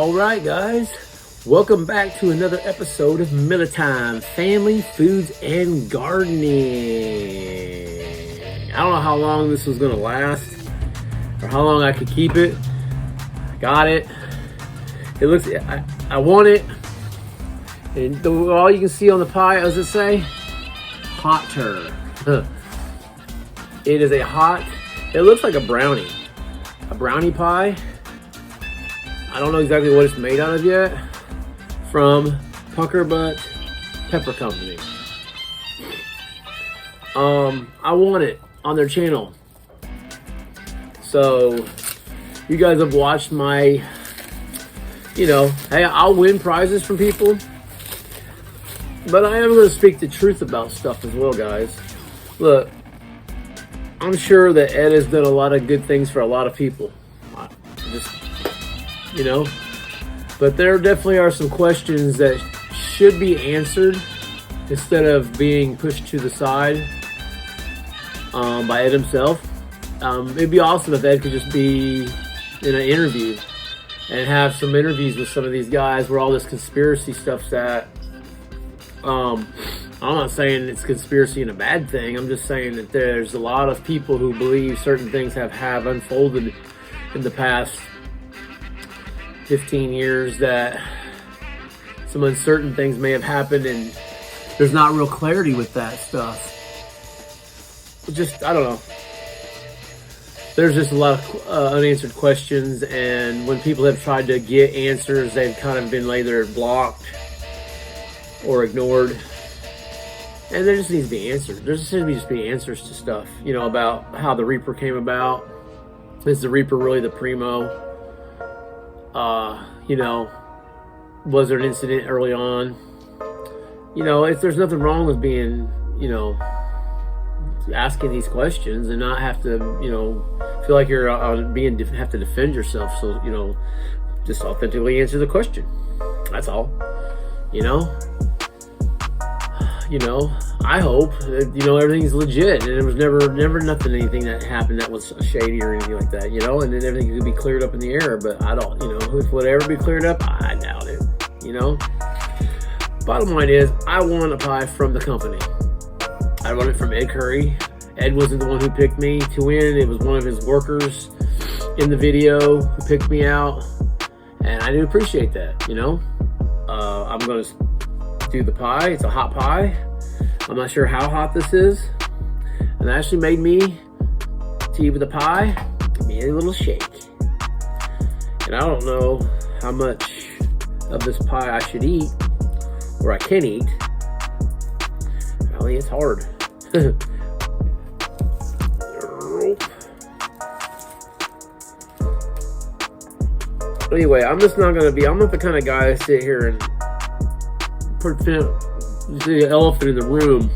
All right, guys, welcome back to another episode of MILLERTIME, Family, Foods, and Gardening. I don't know how long this was going to last or how long I could keep it. I got it. It looks, I want it. And all you can see on the pie, as it say, hotter. It is a hot, it looks like a brownie pie. I don't know exactly what it's made out of yet. From PuckerButt Pepper Company. I want it on their channel. So you guys have watched my, hey, I'll win prizes from people. But I am going to speak the truth about stuff as well, guys. Look, I'm sure that Ed has done a lot of good things for a lot of people. But there definitely are some questions that should be answered instead of being pushed to the side by Ed himself. It'd be awesome if Ed could just be in an interview and have some interviews with some of these guys where all this conspiracy stuff's at. I'm not saying it's conspiracy and a bad thing. I'm just saying that there's a lot of people who believe certain things have unfolded in the past 15 years, that some uncertain things may have happened and there's not real clarity with that stuff. I don't know. There's just a lot of unanswered questions, and when people have tried to get answers, they've kind of been either blocked or ignored. And there just needs to be answers. There just needs to be answers to stuff, about how the Reaper came about. Is the Reaper really the primo? Was there an incident early on? If there's nothing wrong with being, asking these questions and not have to, feel like you're have to defend yourself. So, just authentically answer the question. That's all. I hope that, everything's legit and there was never anything that happened that was shady or anything like that, and then everything could be cleared up in the air. But I don't, if would ever be cleared up, I doubt it, Bottom line is, I want a pie from the company. I want it from Ed Currie. Ed wasn't the one who picked me to win. It was one of his workers in the video who picked me out. And I do appreciate that, I'm going to do the pie. It's a hot pie. I'm not sure how hot this is. And it actually made me, to eat with the pie, give me a little shake. And I don't know how much of this pie I should eat, or I can eat. Apparently it's hard. Anyway, I'm not the kind of guy to sit here and see the elephant in the room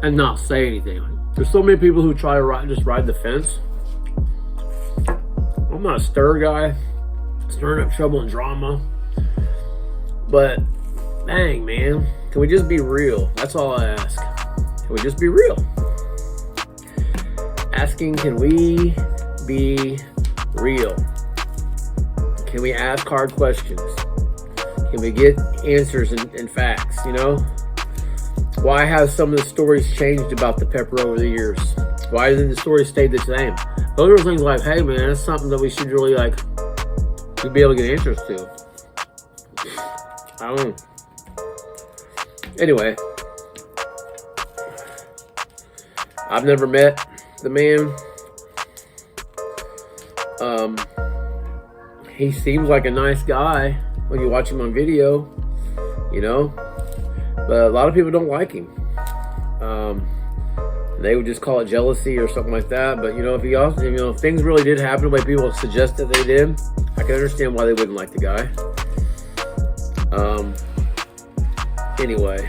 and not say anything. There's so many people who try to just ride the fence. I'm not a stir guy, stirring up trouble and drama. But dang, man, can we just be real? That's all I ask. Can we just be real? Asking, can we be real? Can we ask hard questions? Can we get answers and facts, Why have some of the stories changed about the pepper over the years? Why hasn't the story stayed the same? Those are things like, hey man, that's something that we should really to be able to get answers to. I don't know. Anyway, I've never met the man. He seems like a nice guy when you watch him on video, but a lot of people don't like him. They would just call it jealousy or something like that. But if things really did happen the way people suggest that they did, I can understand why they wouldn't like the guy. Anyway,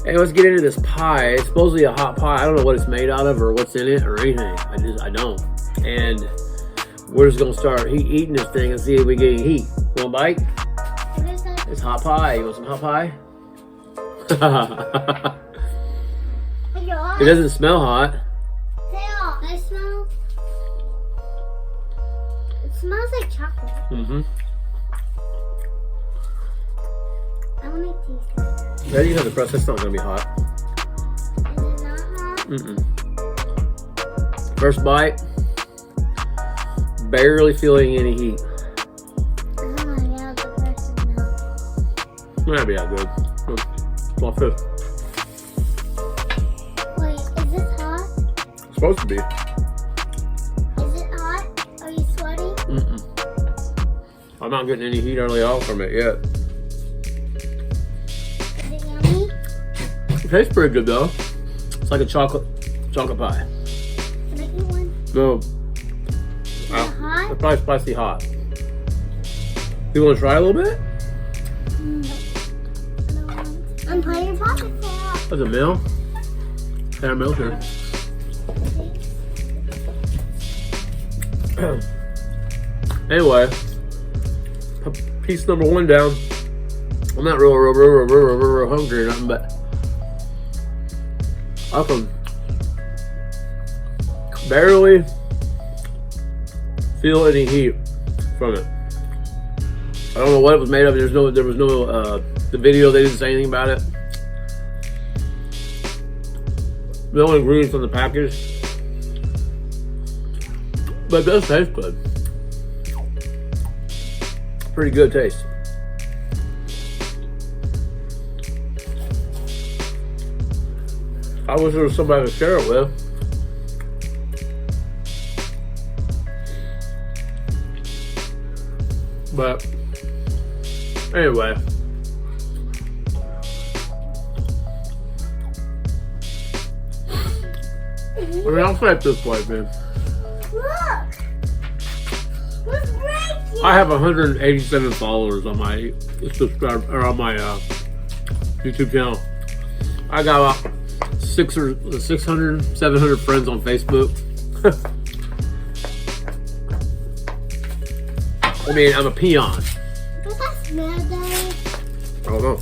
hey, let's get into this pie. It's supposedly a hot pie. I don't know what it's made out of or what's in it or anything. I don't. And we're just gonna start eating this thing and see if we get heat. You want a bite? It's hot pie. You want some hot pie? It doesn't smell hot. I smell. smells like chocolate. Mm-hmm. I want to taste it. Yeah, you have the press. It's not going to be hot. Is it not hot? Mm-mm. First bite. Barely feeling any heat. Oh my god, the first one. That'd be that good. Small fish. Wait, is this hot? It's supposed to be. Is it hot? Are you sweaty? Mm-mm. I'm not getting any heat hardly all from it yet. Is it yummy? It tastes pretty good though. It's like a chocolate pie. Can I get one? No. Is it hot? It's probably spicy hot. You want to try a little bit? No. I'm putting your pockets out. That's a meal. Caramel here. Anyway, piece number 1 down. I'm not real hungry or nothing, but I can barely feel any heat from it. I don't know what it was made of. There was no the video, they didn't say anything about it. No ingredients on the package. But it does taste good. Pretty good taste. I wish there was somebody to share it with. But anyway. I mean, I'll say it this way, man. Look! What's breaking? I have 187 followers on my YouTube channel. I got about 600, 700 friends on Facebook. I mean, I'm a peon. Does that smell good? I don't know.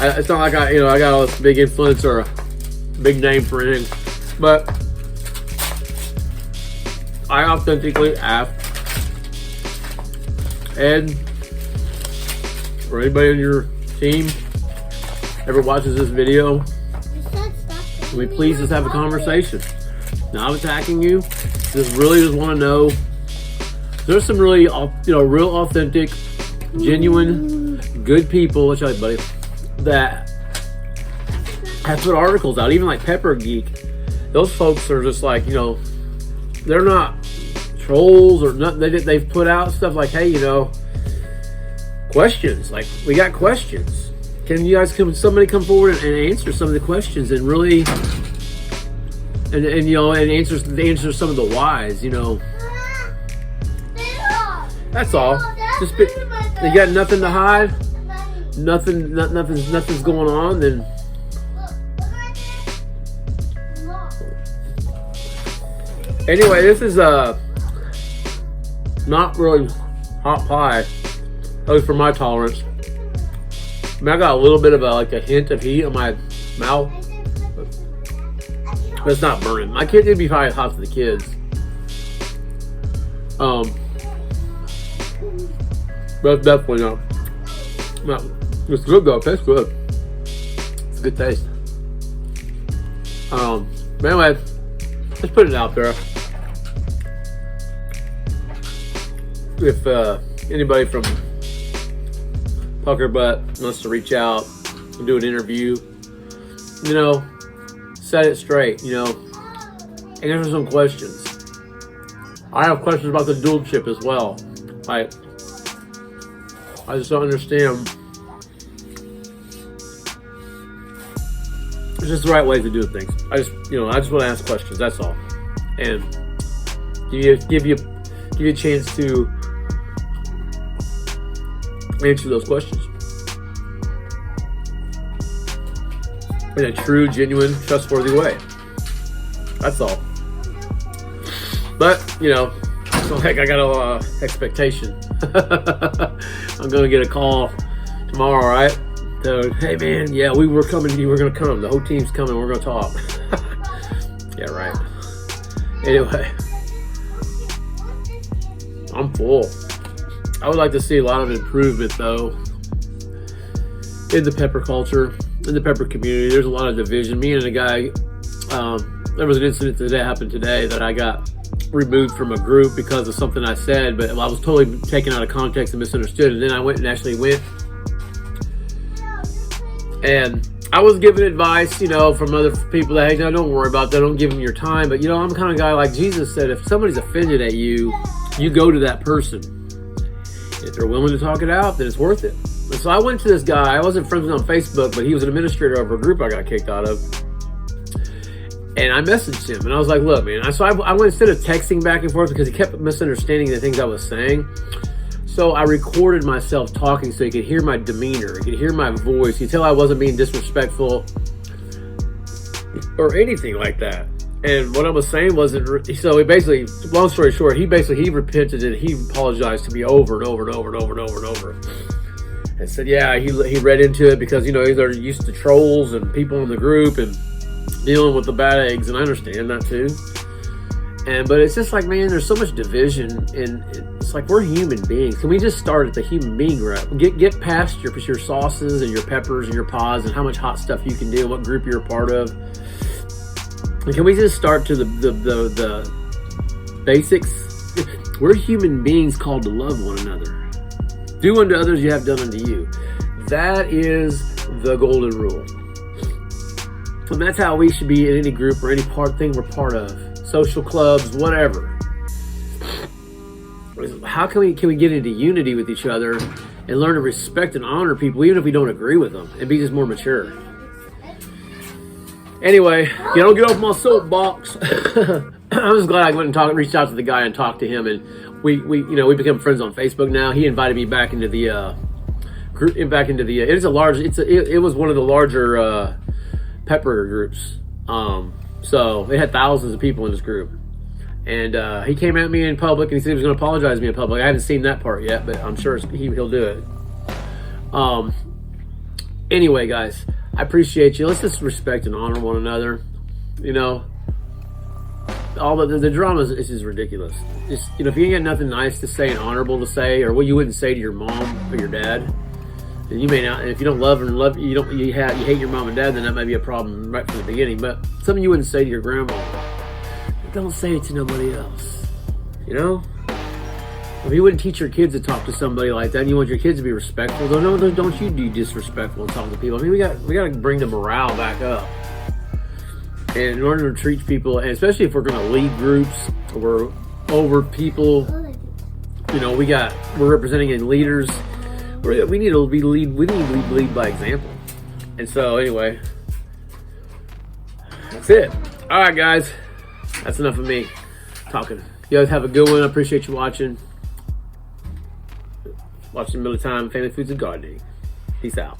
It's not like I got all this big influence or a big name for anything, but I authentically asked Ed or anybody on your team ever watches this video, can we please just have a conversation? Not attacking you. Just really just want to know. There's some really, real authentic, genuine, good people. Let's show you, buddy. That have put articles out. Even like Pepper Geek. Those folks are just like, they're not trolls or nothing. They've put out stuff like, hey, questions. Like, we got questions. Can you guys somebody come forward and answer some of the questions and really, and answer some of the whys, That's all. Just you got nothing to hide. Nothing's going on. Then anyway, this is not really hot pie, at least for my tolerance. I mean, I got a little bit of a hint of heat on my mouth, but it's not burning. My kids, it'd be probably hot for the kids. But it's definitely not. It's good though. It tastes good. It's a good taste. But anyway, let's put it out there. If anybody from PuckerButt wants to reach out and do an interview, set it straight. Answer some questions. I have questions about the dual chip as well. Like, I just don't understand. It's just the right way to do things. I just want to ask questions. That's all, and give you a chance to answer those questions in a true, genuine, trustworthy way. That's all. But it's not like I got a expectation. I'm gonna get a call tomorrow, right? So, hey man, yeah, we were coming. You were gonna come. The whole team's coming. We're gonna talk. Yeah, right. Anyway, I'm full. I would like to see a lot of improvement, though, in the pepper culture, in the pepper community. There's a lot of division. Me and a guy, there was an incident that happened today that I got removed from a group because of something I said, but I was totally taken out of context and misunderstood. And then I went and I was given advice, you know, from other people that, hey, no, don't worry about that. Don't give them your time. But, you know, I'm the kind of guy, like Jesus said, if somebody's offended at you, you go to that person. If they're willing to talk it out, then it's worth it. And so I went to this guy. I wasn't friends with him on Facebook, but he was an administrator of a group I got kicked out of. And I messaged him, and I was like, look, man. So I went, instead of texting back and forth, because he kept misunderstanding the things I was saying. So I recorded myself talking so he could hear my demeanor. He could hear my voice. He could tell I wasn't being disrespectful or anything like that. And what I was saying wasn't, so he basically, long story short, he repented and he apologized to me over and over and over and over and over and over. And said, yeah, he read into it because, you know, they're used to trolls and people in the group and dealing with the bad eggs, and I understand that too. But it's just like, man, there's so much division, and it's like, we're human beings. Can we just start at the human being route? Get past your sauces and your peppers and your pods and how much hot stuff you can do, what group you're a part of. And can we just start to the basics? We're human beings called to love one another. Do unto others you have done unto you. That is the golden rule. And that's how we should be in any group or any thing we're part of. Social clubs, whatever. How can we get into unity with each other and learn to respect and honor people even if we don't agree with them, and be just more mature? Anyway, you don't get off my soapbox. I was glad I went and reached out to the guy and talked to him, and we become friends on Facebook now. He invited me back into the group, it was one of the larger pepper groups. So they had thousands of people in this group, and he came at me in public and he said he was going to apologize to me in public. I haven't seen that part yet, but I'm sure he'll do it. Anyway, guys, I appreciate you. Let's just respect and honor one another. You know, all the drama is just ridiculous. Just, you know, if you ain't got nothing nice to say and honorable to say, or what you wouldn't say to your mom or your dad, then you may not. And if you don't you hate your mom and dad, then that may be a problem right from the beginning. But something you wouldn't say to your grandma, don't say it to nobody else. You know, if you wouldn't teach your kids to talk to somebody like that, and you want your kids to be respectful, don't you be disrespectful and talk to people. I mean, we got to bring the morale back up. And in order to treat people, and especially if we're going to lead groups, we're over people. You know, we're representing in leaders. We need to lead by example. And so, anyway, that's it. All right, guys, that's enough of me talking. You guys have a good one. I appreciate you watching. Watching MILLERTIME, Family Foods and Gardening. Peace out.